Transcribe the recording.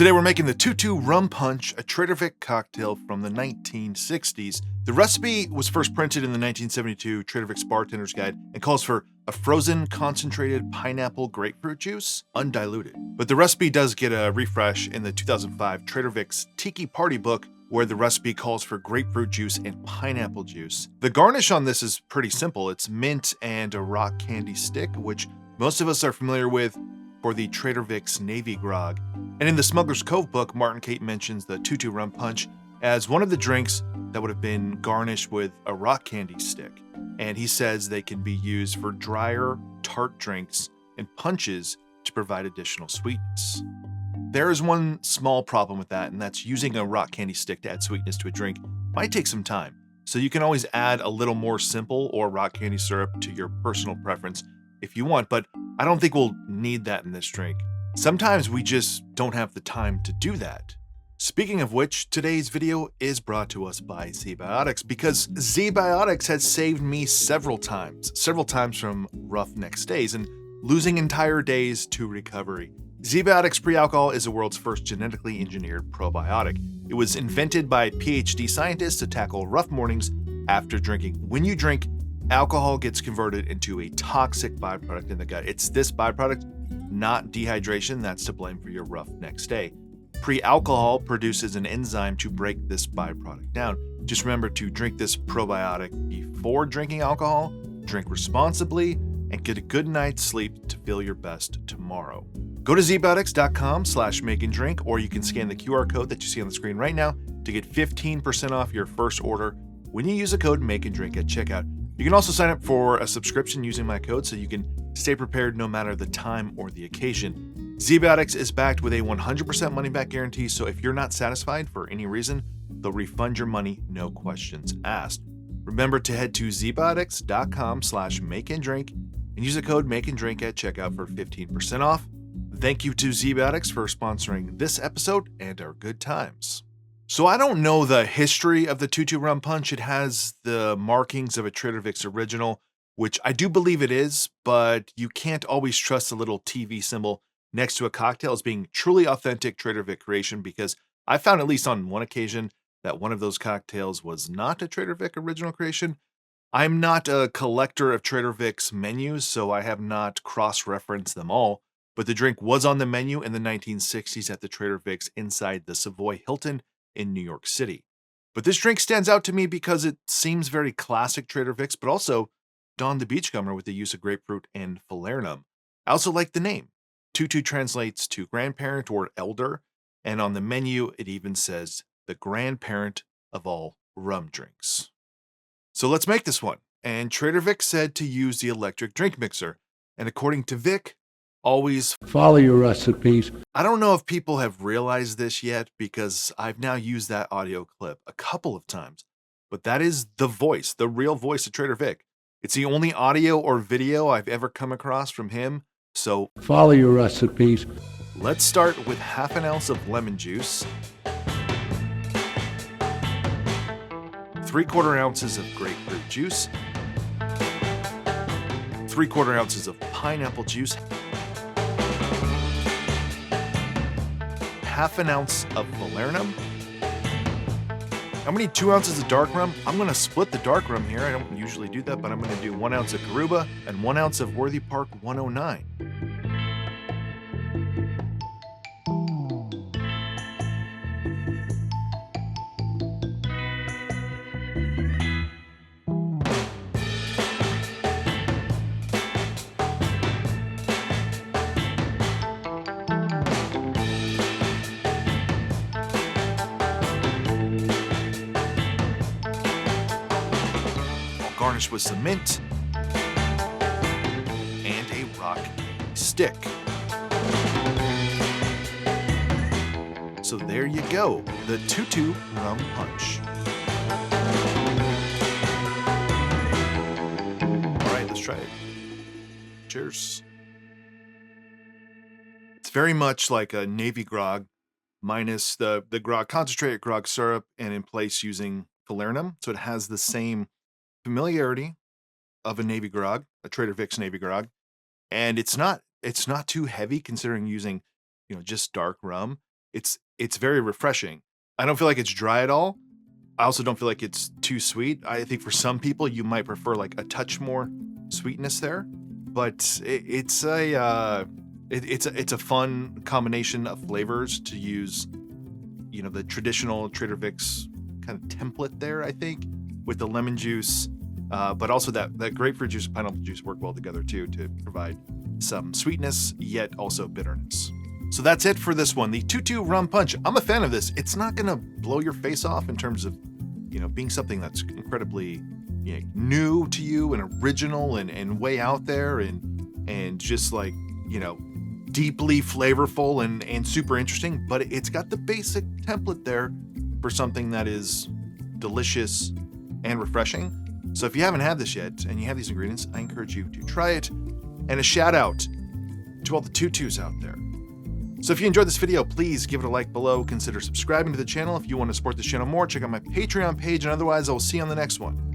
Today we're making the Tutu Rum Punch, a Trader Vic cocktail from the 1960s. The recipe was first printed in the 1972 Trader Vic's Bartender's Guide and calls for a frozen concentrated pineapple grapefruit juice, undiluted. But the recipe does get a refresh in the 2005 Trader Vic's Tiki Party book, where the recipe calls for grapefruit juice and pineapple juice. The garnish on this is pretty simple. It's mint and a rock candy stick, which most of us are familiar with for the Trader Vic's Navy Grog. And in the Smuggler's Cove book, Martin Cate mentions the Tutu Rum Punch as one of the drinks that would have been garnished with a rock candy stick. And he says they can be used for drier, tart drinks and punches to provide additional sweetness. There is one small problem with that, and that's using a rock candy stick to add sweetness to a drink might take some time. So you can always add a little more simple or rock candy syrup to your personal preference if you want, but I don't think we'll need that in this drink. Sometimes we just don't have the time to do that. Speaking of which, today's video is brought to us by ZBIOTICS, because ZBIOTICS has saved me several times from rough next days and losing entire days to recovery. ZBIOTICS pre-alcohol is the world's first genetically engineered probiotic. It was invented by PhD scientists to tackle rough mornings after drinking. When you drink, alcohol gets converted into a toxic byproduct in the gut. It's this byproduct, not dehydration, that's to blame for your rough next day. Pre-alcohol produces an enzyme to break this byproduct down. Just remember to drink this probiotic before drinking alcohol, drink responsibly, and get a good night's sleep to feel your best tomorrow. Go to ZBIOTICS.com/MakeAndDrink, or you can scan the QR code that you see on the screen right now to get 15% off your first order when you use the code MakeAndDrink at checkout. You can also sign up for a subscription using my code so you can stay prepared no matter the time or the occasion. ZBIOTICS is backed with a 100% money-back guarantee, so if you're not satisfied for any reason, they'll refund your money, no questions asked. Remember to head to ZBIOTICS.com/MakeAndDrink and use the code MakeAndDrink at checkout for 15% off. Thank you to ZBIOTICS for sponsoring this episode and our good times. So I don't know the history of the Tutu Rum Punch. It has the markings of a Trader Vic's original, which I do believe it is, but you can't always trust the little TV symbol next to a cocktail as being truly authentic Trader Vic creation, because I found at least on one occasion that one of those cocktails was not a Trader Vic original creation. I'm not a collector of Trader Vic's menus, so I have not cross-referenced them all, but the drink was on the menu in the 1960s at the Trader Vic's inside the Savoy Hilton in New York City. But this drink stands out to me because it seems very classic Trader Vic's, but also Don the Beachcomber with the use of grapefruit and falernum. I also like the name. Tutu translates to grandparent or elder, and on the menu it even says the grandparent of all rum drinks. So let's make this one. And Trader Vic said to use the electric drink mixer. And according to Vic, always follow your recipes. I don't know if people have realized this yet, because I've now used that audio clip a couple of times, but that is the voice, the real voice of Trader Vic. It's the only audio or video I've ever come across from him, so follow your recipes. Let's start with half an ounce of lemon juice, 3/4 ounces of grapefruit juice, 3/4 ounces of pineapple juice, half an ounce of falernum. I'm gonna need 2 ounces of dark rum. I'm gonna split the dark rum here. I don't usually do that, but I'm gonna do 1 ounce of Garuba and 1 ounce of Worthy Park 109. Garnished with some mint and a rock stick. So there you go, the Tutu Rum Punch. All right, let's try it. Cheers. It's very much like a Navy Grog, minus the grog, concentrated grog syrup, and in place using falernum. So it has the same familiarity of a Navy Grog, a Trader Vic's Navy Grog, and it's not too heavy considering using, just dark rum. It's very refreshing. I don't feel like it's dry at all. I also don't feel like it's too sweet. I think for some people you might prefer like a touch more sweetness there, but it's a fun combination of flavors to use. You know, the traditional Trader Vic's kind of template there, I think, with the lemon juice, but also that grapefruit juice and pineapple juice work well together too to provide some sweetness yet also bitterness. So that's it for this one, the Tutu Rum Punch. I'm a fan of this. It's not gonna blow your face off in terms of, you know, being something that's incredibly, you know, new to you and original and way out there and just like, you know, deeply flavorful and super interesting. But it's got the basic template there for something that is delicious and refreshing. So if you haven't had this yet and you have these ingredients, I encourage you to try it. And a shout out to all the tutus out there. So if you enjoyed this video, please give it a like below. Consider subscribing to the channel if you want to support this channel more. Check out my Patreon page, and otherwise I will see you on the next one.